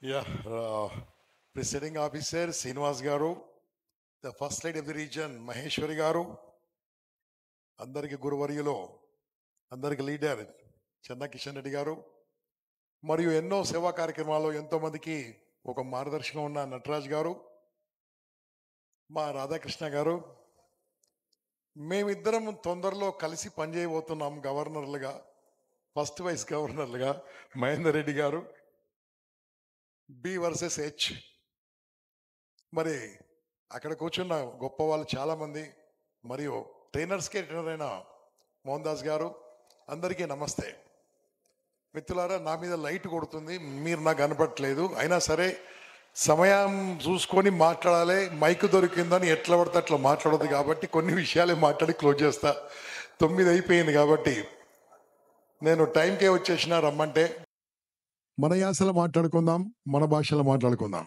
Yeah, Presiding Officer Srinivas Garu, the First Lady of the Region Maheshwari Garu, అందరికి గురువర్యులో అందరికి leader చెన్న కిషన్ రెడ్డి గారు మరియు ఎన్నో సేవా కార్యక్రమాల్లో ఎంతో మందికి ఒక మార్గదర్శకం ఉన్న నటరాజ్ గారు, మా రాధాకృష్ణ గారు, మేమిద్దరం తొందరలో కలిసి పనిచేయబోతున్నాం గవర్నర్లుగా, ఫస్ట్ వైస్ గవర్నర్లుగా. మహేందర్ రెడ్డి గారు, బి వర్సెస్ హెచ్. మరి అక్కడ కూర్చున్న గొప్ప వాళ్ళు చాలామంది, మరియు ట్రైనర్స్కే ట్రైనర్ అయిన మోహన్ దాస్ గారు, అందరికీ నమస్తే. మిత్రులారా, నా మీద లైట్ కొడుతుంది, మీరు నాకు కనపట్లేదు. అయినా సరే సమయం చూసుకొని మాట్లాడాలి. మైక్ దొరికిందని ఎట్లా పడితే అట్లా మాట్లాడదు కాబట్టి కొన్ని విషయాలే మాట్లాడి క్లోజ్ చేస్తా. 9 అయిపోయింది కాబట్టి నేను టైంకే వచ్చేసిన. రమ్మంటే మన యాసలో మాట్లాడుకుందాం, మన భాషలో మాట్లాడుకుందాం.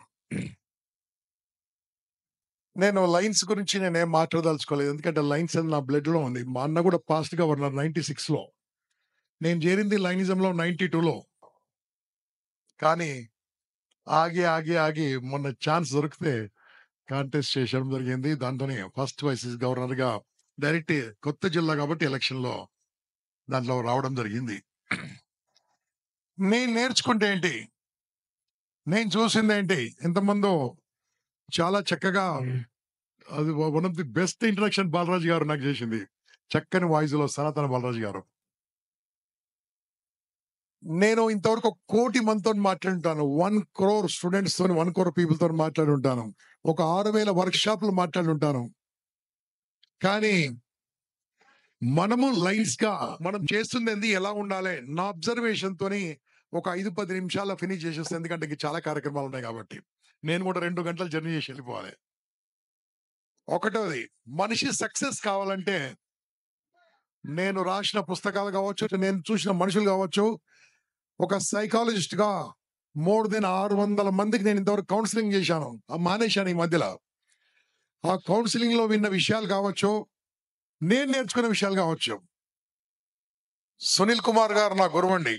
నేను లైన్స్ గురించి నేనేం మాట్లాడదలుచుకోలేదు, ఎందుకంటే లైన్స్ అని నా బ్లడ్లో ఉంది. మా అన్న కూడా పాస్ట్ గవర్నర్ 96లో, నేను చేరింది లైనిజంలో 92లో. కానీ ఆగి ఆగి ఆగి మొన్న ఛాన్స్ దొరికితే కాంటెస్ట్ చేయడం జరిగింది. దాంతోనే ఫస్ట్ వైస్ గవర్నర్గా డైరెక్ట్ కొత్త జిల్లా కాబట్టి ఎలక్షన్లో దాంట్లో రావడం జరిగింది. నేను నేర్చుకుంటే ఏంటి, నేను చూసింది ఏంటి, ఎంతమందో చాలా చక్కగా, అది one of the best introduction Balaraju గారు నాకు చేసింది, చక్కని వాయిస్లో సనాతన బాలరాజు గారు. నేను ఇంతవరకు 1,00,00,000 మందితో మాట్లాడుంటాను, 1 crore స్టూడెంట్స్ తో, 1 crore పీపుల్ తో మాట్లాడి ఉంటాను, ఒక 6,000 వర్క్ షాప్లు మాట్లాడి ఉంటాను. కానీ మనము లైన్స్ గా మనం చేస్తుంది ఏంది, ఎలా ఉండాలి, నా అబ్జర్వేషన్ తోని ఒక 5-10 నిమిషాల్లో ఫినిష్ చేసేస్తాను. ఎందుకంటే ఇంక చాలా కార్యక్రమాలు ఉన్నాయి కాబట్టి నేను కూడా 2 గంటలు జర్నీ చేసి వెళ్ళిపోవాలి. ఒకటోది, మనిషి సక్సెస్ కావాలంటే నేను రాసిన పుస్తకాలు కావచ్చు, నేను చూసిన మనుషులు కావచ్చు, ఒక సైకాలజిస్ట్ గా మోర్ దెన్ 600 మందికి నేను ఇంతవరకు కౌన్సిలింగ్ చేశాను. మానేశాను ఈ మధ్యలో. ఆ కౌన్సిలింగ్ లో విన్న విషయాలు కావచ్చు, నేను నేర్చుకున్న విషయాలు కావచ్చు. సునీల్ కుమార్ గారు నా గురువండి.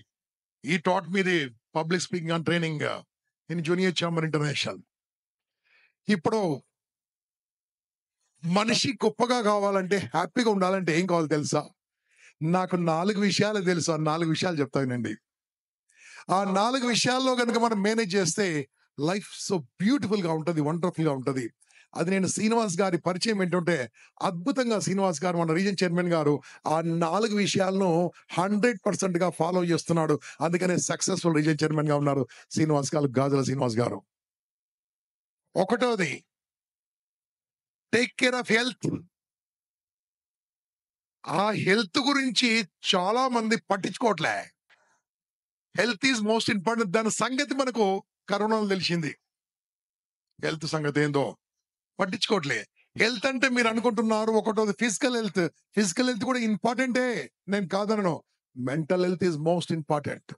ఈ taught me the public speaking and training in Junior Chamber International. ఇప్పుడు మనిషి గొప్పగా కావాలంటే, హ్యాపీగా ఉండాలంటే ఏం కావాలి తెలుసా? నాకు 4 విషయాలు తెలుసు. ఆ 4 విషయాలు చెప్తానండి. ఆ 4 విషయాల్లో కనుక మనం మేనేజ్ చేస్తే లైఫ్ సో బ్యూటిఫుల్ గా ఉంటది, వండర్ఫుల్ గా ఉంటది. అది నేను శ్రీనివాస్ గారి పరిచయం ఏంటంటే, అద్భుతంగా శ్రీనివాస్ గారు, మన రీజన్ చైర్మన్ గారు, ఆ 4 విషయాలను 100% గా ఫాలో చేస్తున్నాడు. అందుకనే సక్సెస్ఫుల్ రీజన్ చైర్మన్ గా ఉన్నారు శ్రీనివాస్ గారు, గాజుల శ్రీనివాస్ గారు. ఒకటోది, టేక్ కేర్ ఆఫ్ హెల్త్. ఆ హెల్త్ గురించి చాలా మంది పట్టించుకోవట్లే. Health is most important. దాని సంగతి మనకు కరోనాలో తెలిసింది. హెల్త్ సంగతి ఏందో పట్టించుకోవట్లే. హెల్త్ అంటే మీరు అనుకుంటున్నారు ఒకటోది ఫిజికల్ హెల్త్. ఫిజికల్ హెల్త్ కూడా ఇంపార్టెంటే, నేను కాదనను. Mental health is most important.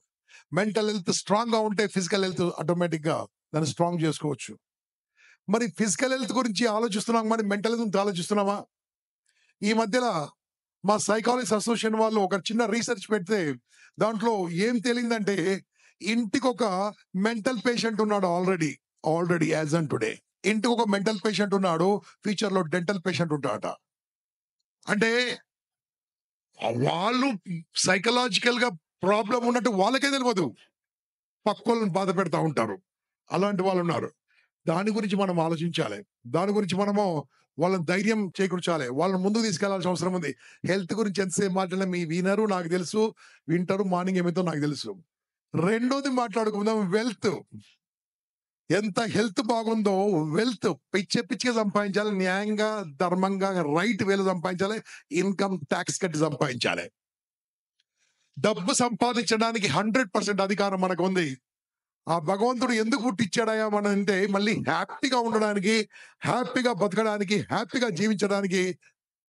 Mental health strong గా ఉంటే ఫిజికల్ హెల్త్ ఆటోమేటిక్ గా దాన్ని స్ట్రాంగ్ చేసుకోవచ్చు. మరి ఫిజికల్ హెల్త్ గురించి ఆలోచిస్తున్నాం, మరి మెంటల్ హెల్త్ గురించి ఆలోచిస్తున్నామా? ఈ మధ్యలో మా సైకాలజిస్ట్ అసోసియేషన్ వాళ్ళు ఒక చిన్న రీసెర్చ్ పెడితే దాంట్లో ఏం తేలిందంటే, ఇంటికి ఒక మెంటల్ పేషెంట్ ఉన్నాడు ఆల్రెడీ యాజ్ అన్ టుడే. ఇంటికి ఒక మెంటల్ పేషెంట్ ఉన్నాడు, ఫ్యూచర్ లో డెంటల్ పేషెంట్ ఉంటాడట. అంటే వాళ్ళు సైకలాజికల్ గా ప్రాబ్లం ఉన్నట్టు వాళ్ళకే తెలియదు, పక్కోళ్ళని బాధ పెడతా ఉంటారు. అలాంటి వాళ్ళు ఉన్నారు. దాని గురించి మనం ఆలోచించాలి. దాని గురించి మనము వాళ్ళని ధైర్యం చేకూర్చాలి, వాళ్ళని ముందుకు తీసుకెళ్లాల్సిన అవసరం ఉంది. హెల్త్ గురించి ఎంతసేపు మాట్లాడినా మీ వినరు, నాకు తెలుసు. వింటారు, మార్నింగ్ ఏమైతే నాకు తెలుసు. రెండోది మాట్లాడుకుందాం, వెల్త్. ఎంత హెల్త్ బాగుందో, వెల్త్ పిచ్చిగా సంపాదించాలి, న్యాయంగా, ధర్మంగా, రైట్ వేలో సంపాదించాలి, ఇన్కమ్ ట్యాక్స్ కట్టి సంపాదించాలి. డబ్బు సంపాదించడానికి 100% అధికారం మనకు ఉంది. ఆ భగవంతుడు ఎందుకు పుట్టించాడయా మన అంటే, మళ్ళీ హ్యాపీగా ఉండడానికి, హ్యాపీగా బతకడానికి, హ్యాపీగా జీవించడానికి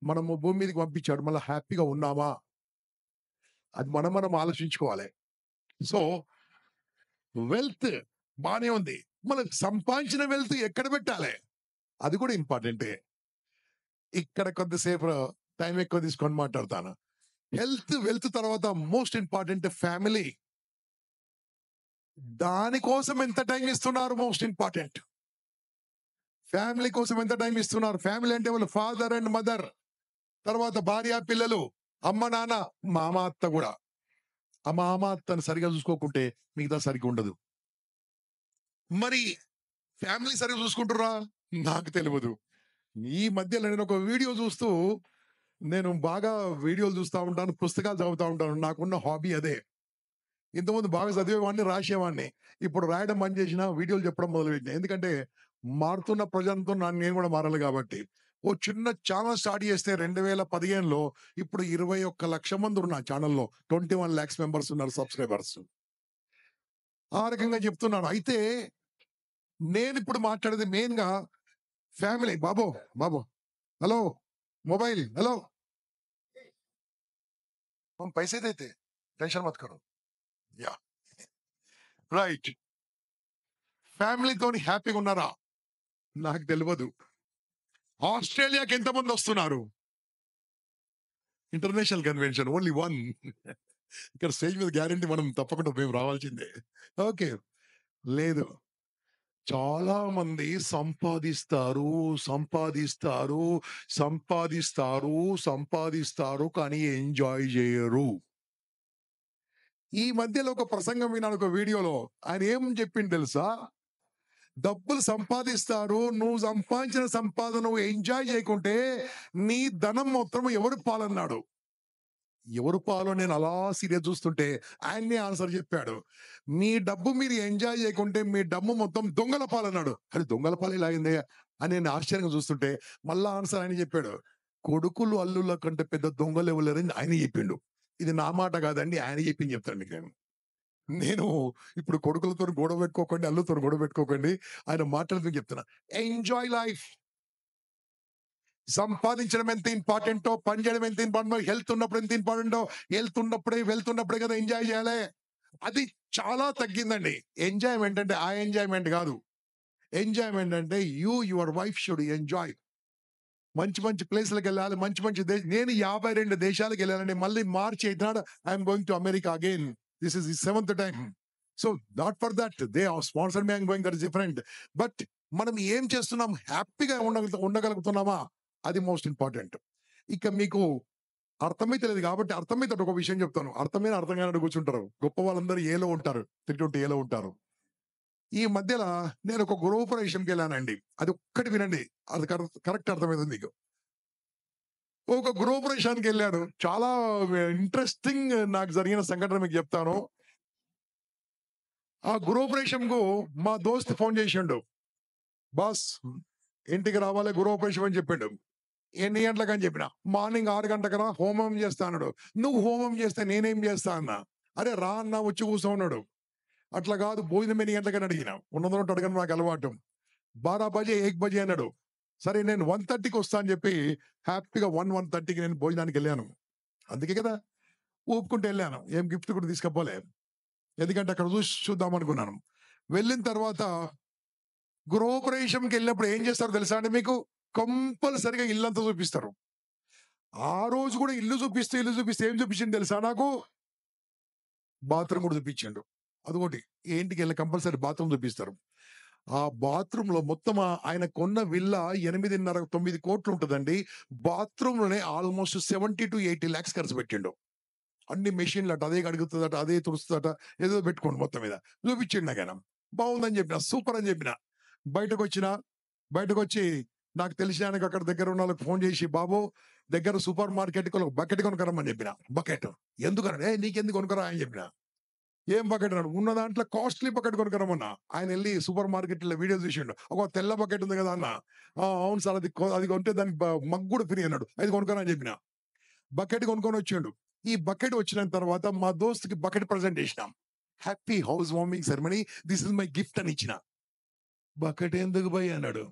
మనము భూమి మీదకి పంపించాడు. మళ్ళీ హ్యాపీగా ఉన్నామా, అది మనం ఆలోచించుకోవాలి. సో వెల్త్ బానే ఉంది, మనం సంపాదించిన వెల్త్ ఎక్కడ పెట్టాలి, అది కూడా ఇంపార్టెంటే. ఇక్కడ కొద్దిసేపు టైం ఎక్కువ తీసుకొని మాట్లాడతాను. వెల్త్ తర్వాత మోస్ట్ ఇంపార్టెంట్ ఫ్యామిలీ. దానికోసం ఎంత టైం ఇస్తున్నారు? Most important. ఫ్యామిలీ కోసం ఎంత టైం ఇస్తున్నారు? ఫ్యామిలీ అంటే వాళ్ళు ఫాదర్ అండ్ మదర్, తర్వాత భార్య, పిల్లలు, అమ్మ, నాన్న, మామ, అత్త కూడా. ఆ మామ, అత్తను సరిగా చూసుకోకుంటే మిగతా సరిగ్గా ఉండదు. మరి ఫ్యామిలీ సరిగ్గా చూసుకుంటుర్రా? నాకు తెలియదు. ఈ మధ్యలో నేను ఒక వీడియో చూస్తూ, నేను బాగా వీడియోలు చూస్తా ఉంటాను, పుస్తకాలు చదువుతా ఉంటాను. నాకున్న హాబీ అదే. ఇంతకుముందు బాగా చదివేవాడిని, రాసేవాడిని. ఇప్పుడు రాయడం బంద్ చేసిన, వీడియోలు చెప్పడం మొదలుపెట్టినా. ఎందుకంటే మారుతున్న ప్రజలతో నేను కూడా మారాలి కాబట్టి. ఓ చిన్న ఛానల్ స్టార్ట్ చేస్తే 2015లో ఇప్పుడు 21,00,000 మంది ఉన్నారు నా ఛానల్‌లో. 21,00,000 మెంబర్స్ ఉన్నారు, సబ్స్క్రైబర్స్. ఆ రకంగా చెప్తున్నాను. అయితే నేనిప్పుడు మాట్లాడేది మెయిన్‌గా ఫ్యామిలీ. బాబు, బాబు, హలో, मोबाइल, हेलो, हम पैसे देते, टेंशन मत करो. యాహ్! రైట్. ఫ్యామిలీతోని హ్యాపీగా ఉన్నారా? నాకు తెలవదు. ఆస్ట్రేలియాకి ఎంతమందొస్తున్నారు? International convention only 1. ఇక్కడ స్టేజ్ మీద గ్యారంటీ మనం తప్పకుండా మేము రావాల్సిందే. ఓకే. లేదు. చాలా మంది సంపాదిస్తారు, సంపాదిస్తారు, సంపాదిస్తారు, సంపాదిస్తారు, కానీ ఎంజాయ్ జేయరు. ఈ మధ్యలో ఒక ప్రసంగం విన్నాను ఒక వీడియోలో. ఆయన ఏం చెప్పిండు తెలుసా? డబ్బులు సంపాదిస్తారు. నువ్వు సంపాదించిన సంపాదన నువ్వు ఎంజాయ్ చేయకుంటే నీ ధనం మొత్తం ఎవరు పాలన్నాడు. ఎవరు పాలో నేను అలా సీరియస్ చూస్తుంటే ఆయన్నే ఆన్సర్ చెప్పాడు. మీ డబ్బు మీరు ఎంజాయ్ చేయకుంటే మీ డబ్బు మొత్తం దొంగల పాలన్నాడు. అది దొంగల పాలు ఎలా అయింది అని నేను ఆశ్చర్యంగా చూస్తుంటే మళ్ళా ఆన్సర్ ఆయన చెప్పాడు. కొడుకులు అల్లుల కంటే పెద్ద దొంగలు ఎవరు లేరని ఆయన చెప్పిండు. ఇది నా మాట కాదండి, ఆయన చెప్పింది చెప్తాను మీకు నేను. నేను ఇప్పుడు కొడుకులతో గొడవ పెట్టుకోకండి, అల్లుతో గొడవ పెట్టుకోకండి. ఆయన మాటలు మీకు చెప్తున్నా. Enjoy life. సంపాదించడం ఎంత ఇంపార్టెంటో, పని చేయడం ఎంత ఇంపార్టెంటో, హెల్త్ ఉన్నప్పుడు ఎంత ఇంపార్టెంటో, హెల్త్ ఉన్నప్పుడే వెళ్తున్నప్పుడే కదా ఎంజాయ్ చేయాలి. అది చాలా తగ్గిందండి. ఎంజాయ్మెంట్ అంటే ఆ ఎంజాయ్మెంట్ కాదు. ఎంజాయ్మెంట్ అంటే యువర్ వైఫ్ షుడ్ ఎంజాయ్. మంచి మంచి ప్లేస్లకు వెళ్ళాలి, మంచి మంచి నేను 52 దేశాలకు వెళ్ళానండి. మళ్ళీ మార్చి 8 నాడు I'm going to America again. This is the 7th time. So not for that they are sponsor me, I'm going, that is different. But మనం ఏం చేస్తున్నాం? హ్యాపీగా ఉండగలుగుతున్నామా? అది మోస్ట్ ఇంపార్టెంట్. ఇక మీకు అర్థమైతే లేదు కాబట్టి అర్థమైతే ఒక విషయం చెప్తాను. అర్థమైన అర్థం కానట్టు కూర్చుంటారు. గొప్ప వాళ్ళందరూ ఏలో ఉంటారు, 320 ఏలో ఉంటారు. ఈ మధ్యలో నేను ఒక గృహప్రవేశంకి వెళ్ళానండి. అది ఒక్కటి వినండి, అది కరెక్ట్ అర్థమైంది మీకు. ఒక గృహప్రవేశానికి వెళ్ళాను. చాలా ఇంట్రెస్టింగ్ నాకు జరిగిన సంఘటన మీకు చెప్తాను. ఆ గృహప్రవేశంకు మా దోస్త్ ఫోన్ చేసిండు. బాస్, ఇంటికి రావాలి, గృహప్రవేశం అని చెప్పిండు. ఎన్ని గంటలకు అని చెప్పిన. మార్నింగ్ 6 గంటలకు రా, హోమం చేస్తా అన్నాడు. నువ్వు హోమం చేస్తే నేనేం చేస్తా అన్నా. అరే రా అన్న, వచ్చి కూర్చో ఉన్నాడు. అట్లా కాదు, భోజనం ఎన్ని గంటలకని అడిగిన. ఉన్నదన్నట్టు అడగను, నాకు అలవాటు. 12 బజే 1 బజే అన్నాడు. సరే నేను 1:30కి వస్తా అని చెప్పి హ్యాపీగా 1:30కి నేను భోజనానికి వెళ్ళాను. అందుకే కదా ఊపుకుంటూ వెళ్ళాను. ఏం గిఫ్ట్ కూడా తీసుకపోలే. ఎందుకంటే అక్కడ చూద్దాం అనుకున్నాను. వెళ్ళిన తర్వాత గృహప్రవేశంకి వెళ్ళినప్పుడు ఏం చేస్తారో తెలుసా అండి మీకు? కంపల్సరిగా ఇల్లంతా చూపిస్తారు. ఆ రోజు కూడా ఇల్లు చూపిస్తే ఏం చూపించింది తెలుసా నాకు? బాత్రూమ్ కూడా చూపించిండు. అదొకటి. ఇంటికి వెళ్ళి కంపల్సరీ బాత్రూమ్ చూపిస్తారు. ఆ బాత్రూమ్ లో మొత్తం ఆయన కొన్న విల్లా 8.5-9 కోట్లు ఉంటదండి. బాత్రూమ్ లోనే ఆల్మోస్ట్ 70-80 lakhs ఖర్చు పెట్టిండు. అన్ని మెషిన్లు అట, అదే కడుగుతుందట, అదే తుడుస్తుందట, ఏదో పెట్టుకోండి మొత్తం మీద చూపించిండు. నాకైనా బాగుందని చెప్పిన, సూపర్ అని చెప్పిన. బయటకొచ్చి నాకు తెలిసిన ఆయనకు అక్కడ దగ్గర ఉన్న వాళ్ళకి ఫోన్ చేసి, బాబు దగ్గర సూపర్ మార్కెట్ కి ఒక బకెట్ కొనుక్కరమ్మని చెప్పిన. బకెట్ ఎందుకన్నా? నీకెందుకు కొనుక్కరా అని చెప్పిన. ఏం బకెట్ అన్నాడు. ఉన్న దాంట్లో కాస్ట్లీ బకెట్ కొనుక్కరమన్నా. ఆయన వెళ్ళి సూపర్ మార్కెట్ లో వీడియో చూసిండు. ఒక తెల్ల బకెట్ ఉంది కదా అన్న. అవును సార్, అది కొంటే దానికి మగ్ కూడా ఫ్రీ అన్నాడు. అది కొనుక్కరా అని చెప్పిన. బకెట్ కొనుక్కొని వచ్చిండు. ఈ బకెట్ వచ్చిన తర్వాత మా దోస్తుకి బకెట్ ప్రజెంట్ చేసినాం. Happy house warming ceremony, this is my gift అని ఇచ్చిన. బకెట్ ఎందుకు భయ్ అన్నాడు.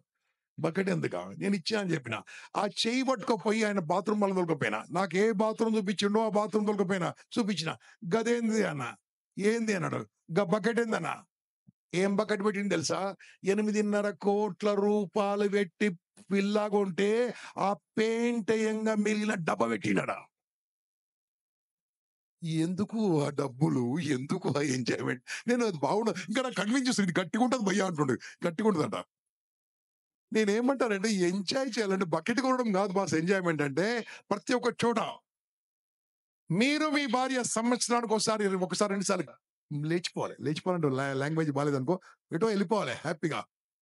బకెట్ ఎందుకా? నేను ఇచ్చా అని చెప్పిన. ఆ చెయ్యి పట్టుకపోయి ఆయన బాత్రూమ్ వల్ల తొలకపోయినా. నాకు ఏ బాత్రూమ్ చూపించిండో ఆ బాత్రూమ్ తొలకపోయినా చూపించిన. గదేంది అన్న. ఏంది అన్నాడు. బకెట్ ఏందన్నా? ఏం బకెట్ పెట్టింది తెలుసా? 8.5 కోట్ల రూపాయలు పెట్టి పిల్లా కొంటే ఆ పెయింట్ మిగిలిన డబ్బా పెట్టినాడా. ఎందుకు ఆ డబ్బులు? ఎందుకు ఆ ఎంజాయ్‌మెంట్? నేను అది బాగుండదు. ఇంకా నాకు కన్విన్స్ చేస్తాడు. ఇది గట్టిగుంటది భయ్యా అంటుండు. గట్టిగుంటదట. నేనేమంటానంటే ఎంజాయ్ చేయాలంటే బకెట్ కొనడం కాదు బాస్ ఎంజాయ్‌మెంట్ అంటే ప్రతి ఒక్క చోట మీరు మీ భార్య సంవత్సరానికి ఒకసారి 2 సార్లు లేచిపోవాలి. లేచిపోవాలంటే లాంగ్వేజ్ బాలేదనుకో ఎటో ఎళ్ళిపోవాలి హ్యాపీగా.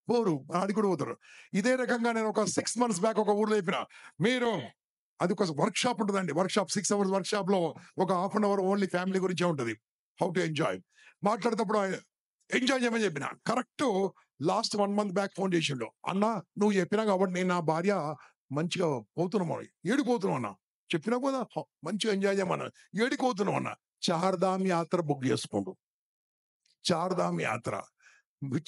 పోరు ఆడికి కూడా పోతారు. ఇదే రకంగా నేను ఒక 6 మంత్స్ బ్యాక్ ఒక ఊర్లో చెప్పిన. మీరు అది ఒక వర్క్‌షాప్ ఉంటదండి. వర్క్‌షాప్ 6 అవర్స్ వర్క్‌షాప్‌లో ఒక half an hour only family గురించే ఉంటది. How to enjoy. మాట్లాడేటప్పుడు ఎంజాయ్ చేయమని చెప్పిన. Correct last 1 month back phone చేసిండు. "అన్నా నువ్వు చెప్పినావు కాబట్టి నేను నా భార్య మంచిగా పోతున్నాం అని." "ఏడికి పోతున్నావు అన్నా?" "చెప్పినావు కదా! మంచిగా ఎంజాయ్ చేయమన్నా." "ఏడికి పోతున్నావు అన్నా?" "చార్ధామ్ యాత్ర బుక్ చేసుకుండు." చార్ధామ్ యాత్ర.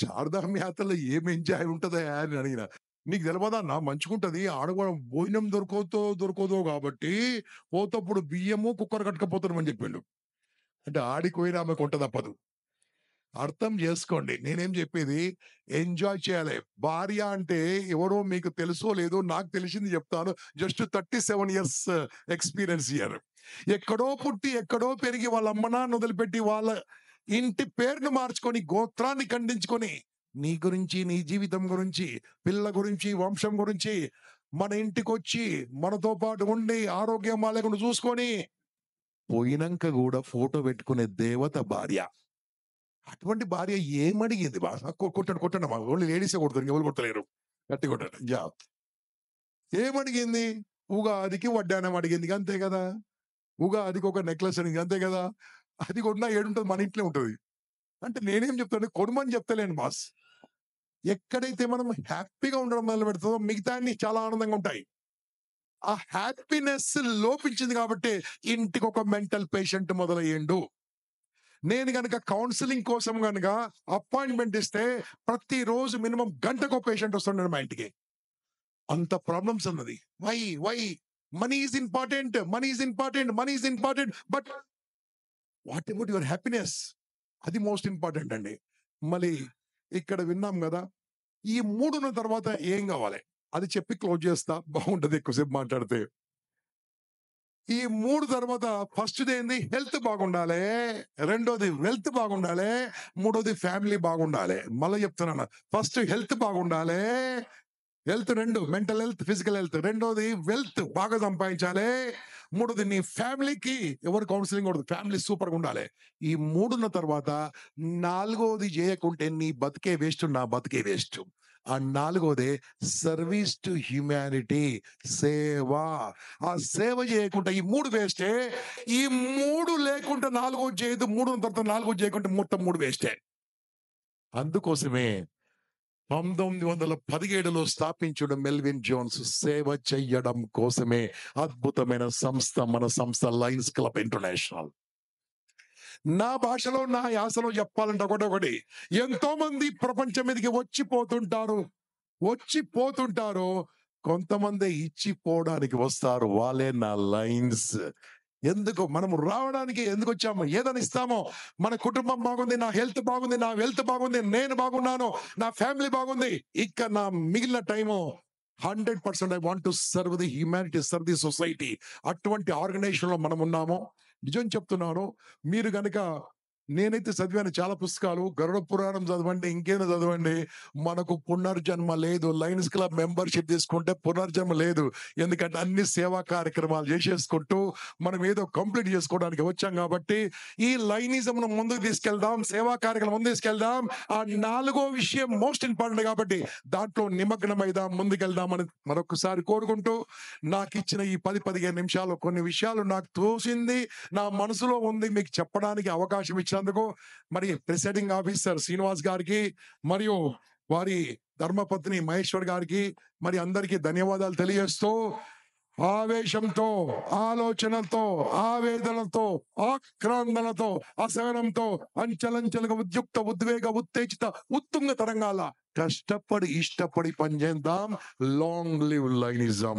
చార్ధామ్ యాత్రలో ఏం ఎంజాయ్ ఉంటదయ్యా అని అడిగిన. "నీకు తెలవదన్నా మంచిగుంటది. ఆడ కూడా భోజనం దొరకదో కాబట్టి పోతప్పుడు బియ్యము కుక్కర్ కట్టుకపోతున్నామని" చెప్పిండు. అంటే ఆడికి పోయిన ఆమెకు వంట తప్పదు. అర్థం చేసుకోండి. నేనేం చెప్పేది ఎంజాయ్ చేయాలి. భార్య అంటే ఎవరో మీకు తెలుసో లేదో నాకు తెలిసింది చెప్తాను. Just 37 years experience here. ఎక్కడో పుట్టి, ఎక్కడో పెరిగి వాళ్ళ అమ్మ నాన్న వదిలిపెట్టి వాళ్ళ ఇంటి పేరును మార్చుకొని, గోత్రాన్ని ఖండించుకొని, నీ గురించి, నీ జీవితం గురించి, పిల్లల గురించి, వంశం గురించి మన ఇంటికొచ్చి మనతో పాటు ఉండి ఆరోగ్యం బాలేకుండా చూసుకొని పోయినంక గూడా ఫోటో పెట్టుకునే దేవత భార్య. అటువంటి భార్య ఏమడిగింది కొట్టండి కొట్టండమ్మా. ఓన్లీ లేడీసే కొడతారు. ఇంకెవరు కొట్టలేరు. గట్టిగా కొట్టండి. ఏమడిగింది? ఉగాదికి వడ్డానం అడిగింది. అంతే కదా! ఉగాదికి ఒక నెక్లెస్ అడిగింది. అంతే కదా! అది కొన్నా ఏడుంటది? మన ఇంట్లోనే ఉంటది. అంటే నేనేం చెప్తాను కొనమని చెప్తలేను బాస్. ఎక్కడైతే మనం హ్యాపీగా ఉండడం మొదలుపెడతామో మిగతాయన్ని చాలా ఆనందంగా ఉంటాయి. ఆ హ్యాపీనెస్ లోపించింది కాబట్టే ఇంటికొక మెంటల్ పేషెంట్ మొదలయ్యిండు. నేను గనక కౌన్సెలింగ్ కోసం గనక అపాయింట్‌మెంట్ ఇస్తే ప్రతిరోజు మినిమమ్ గంటకో పేషెంట్ వస్తుండాడు మా ఇంటికి. అంత ప్రాబ్లమ్స్ ఉన్నది. Why? Why? Money is important. Money is important. Money is important. But what about your happiness? అది మోస్ట్ ఇంపార్టెంట్ అండి. మళ్ళీ ఇక్కడ విన్నాం గదా! ఈ 3 ఉన్న తర్వాత ఏం గావాలి? అది చెప్పి క్లోజ్ చేస్తా. బాగుంటది ఎక్కువసేపు మాట్లాడితే. ఈ 3 తర్వాత ఫస్ట్‌దేంది హెల్త్ బాగుండాలే. రెండోది వెల్త్ బాగుండాలే. మూడోది ఫ్యామిలీ బాగుండాలే. మళ్ళా చెప్తున్నాను. ఫస్ట్ హెల్త్ బాగుండాలే. Health 2 mental health, physical health. రెండోది వెల్త్ బాగా సంపాదించాలే. మూడోది నీ ఫ్యామిలీకి ఎవరు కౌన్సెలింగ్ కూడదు. ఫ్యామిలీ సూపర్‌గా ఉండాలే. ఈ 3 ఉన్న తర్వాత నాలుగోది చేయకుంటే నీ బతికే వేస్ట్. నా బతికే వేస్ట్. ఆ నాలుగోదే సర్వీస్ టు హ్యూమానిటీ సేవ. ఆ సేవ చేయకుండా ఈ 3 వేస్టే. ఈ 3 లేకుండా నాలుగోది చేయొద్దు. 3 ఉన్న తర్వాత నాలుగోది చేయకుంటే మొత్తం 3 వేస్టే. అందుకోసమే 1917లో స్థాపించిన మెల్విన్ జోన్స్ సేవ చెయ్యడం కోసమే అద్భుతమైన సంస్థ మన సంస్థ లయన్స్ క్లబ్ ఇంటర్నేషనల్. నా భాషలో నా యాసలో చెప్పాలంటే ఒకటొకటి ఎంతో మంది ప్రపంచం మీదకి వచ్చి పోతుంటారు. కొంతమంది ఇచ్చిపోవడానికి వస్తారు. వాళ్ళే నా లైన్స్. ఎందుకు మనం రావడానికి ఎందుకు వచ్చాము? ఏదని ఇస్తామో మన కుటుంబం బాగుంది, నా హెల్త్ బాగుంది, నా వెల్త్ బాగుంది, నేను బాగున్నాను, నా ఫ్యామిలీ బాగుంది. ఇక నా మిగిలిన time 100% I want to serve the humanity, serve the society. అటువంటి ఆర్గనైజేషన్‌లో మనం ఉన్నాము. నిజం చెప్తున్నాను. మీరు గనక నేనైతే చదివాను చాలా పుస్తకాలు. గరుడ పురాణం చదవండి, ఇంకేదో చదవండి. మనకు పునర్జన్మ లేదు. లయన్స్ క్లబ్ మెంబర్‌షిప్ తీసుకుంటే పునర్జన్మ లేదు. ఎందుకంటే అన్ని సేవా కార్యక్రమాలు చేసేసుకుంటూ మనం ఏదో కంప్లీట్ చేసుకోవడానికి వచ్చాం కాబట్టి ఈ లైనిజంను ముందుకు తీసుకెళ్దాం. సేవా కార్యక్రమం ముందుకు తీసుకెళ్దాం. ఆ నాలుగో విషయం మోస్ట్ ఇంపార్టెంట్ కాబట్టి దాంట్లో నిమగ్నమైదాం, ముందుకెళ్దామని మరొకసారి కోరుకుంటూ నాకిచ్చిన ఈ 10, 15 నిమిషాలు కొన్ని విషయాలు నాకు తోచింది, నా మనసులో ఉంది మీకు చెప్పడానికి అవకాశం ఇచ్చినందుకు మరి ప్రిసైడింగ్ ఆఫీసర్ శ్రీనివాస్ గారికి మరియు వారి ధర్మపత్ని మహేశ్వర్ గారికి మరి అందరికీ ధన్యవాదాలు తెలియజేస్తూ ఆవేశంతో, ఆలోచనతో, ఆవేదనతో, ఆక్రందనతో, అసహనంతో, అంచెలంచెలుగా ఉద్యుక్త, ఉద్వేగ, ఉత్తేజిత, ఉత్తుంగ తరంగాల కష్టపడి, ఇష్టపడి పనిచేద్దాం. Long live లైనిజం.